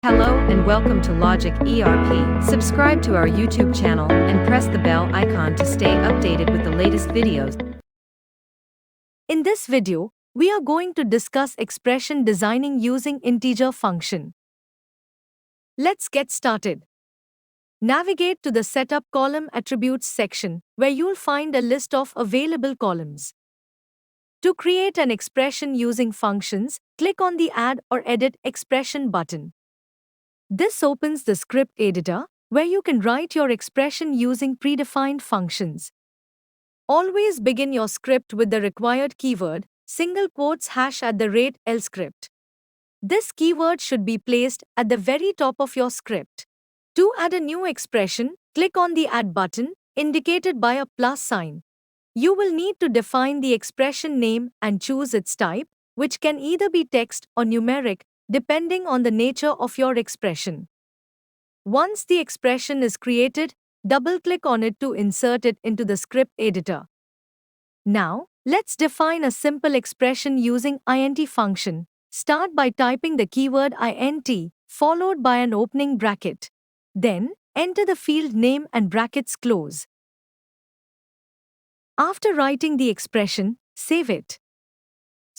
Hello and welcome to Logic ERP. Subscribe to our YouTube channel and press the bell icon to stay updated with the latest videos. In this video, we are going to discuss expression designing using integer function. Let's get started. Navigate to the Setup Column Attributes section, where you'll find a list of available columns. To create an expression using functions, click on the Add or Edit Expression button. This opens the script editor, where you can write your expression using predefined functions. Always begin your script with the required keyword, #lscript. This keyword should be placed at the very top of your script. To add a new expression, click on the Add button, indicated by a plus sign. You will need to define the expression name and choose its type, which can either be text or numeric, depending on the nature of your expression. Once the expression is created, double-click on it to insert it into the script editor. Now, let's define a simple expression using int function. Start by typing the keyword int, followed by an opening bracket. Then, enter the field name and brackets close. After writing the expression, save it.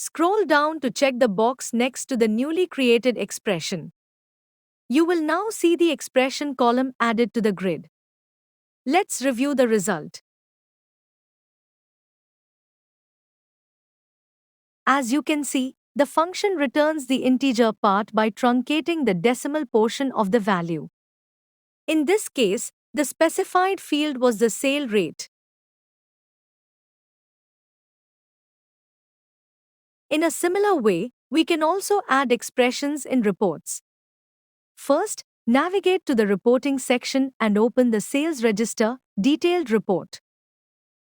Scroll down to check the box next to the newly created expression. You will now see the expression column added to the grid. Let's review the result. As you can see, the function returns the integer part by truncating the decimal portion of the value. In this case, the specified field was the sale rate. In a similar way, we can also add expressions in reports. First, navigate to the reporting section and open the sales register detailed report.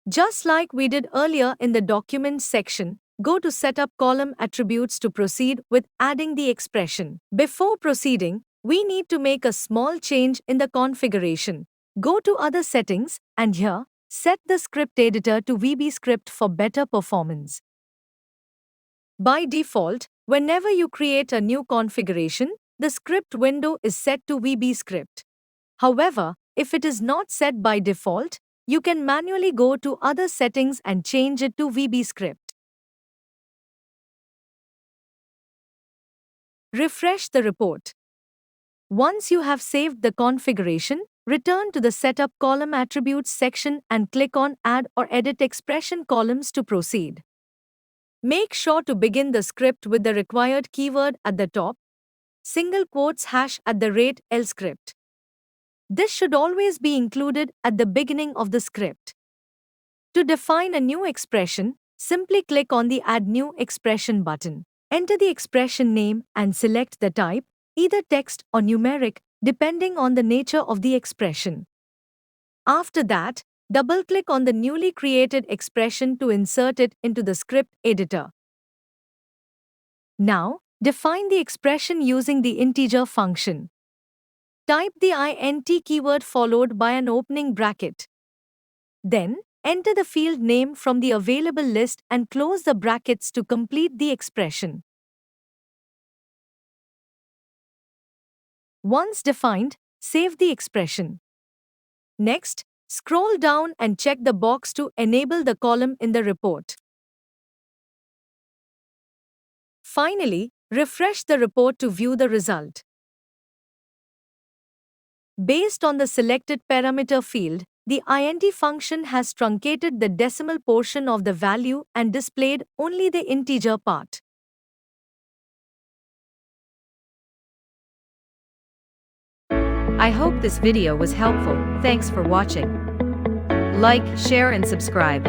Just like we did earlier in the documents section, go to Setup Column Attributes to proceed with adding the expression. Before proceeding, we need to make a small change in the configuration. Go to Other Settings and here, set the script editor to VBScript for better performance. By default, whenever you create a new configuration, the script window is set to VBScript. However, if it is not set by default, you can manually go to Other Settings and change it to VBScript. Refresh the report. Once you have saved the configuration, return to the Setup Column Attributes section and click on Add or Edit Expression columns to proceed. Make sure to begin the script with the required keyword at the top, #lscript. This should always be included at the beginning of the script. To define a new expression, simply click on the Add New Expression button. Enter the expression name and select the type, either text or numeric, depending on the nature of the expression. After that, double-click on the newly created expression to insert it into the script editor. Now, define the expression using the integer function. Type the int keyword followed by an opening bracket. Then, enter the field name from the available list and close the brackets to complete the expression. Once defined, save the expression. Next, scroll down and check the box to enable the column in the report. Finally, refresh the report to view the result. Based on the selected parameter field, the int function has truncated the decimal portion of the value and displayed only the integer part. I hope this video was helpful. Thanks for watching. Like, share and subscribe.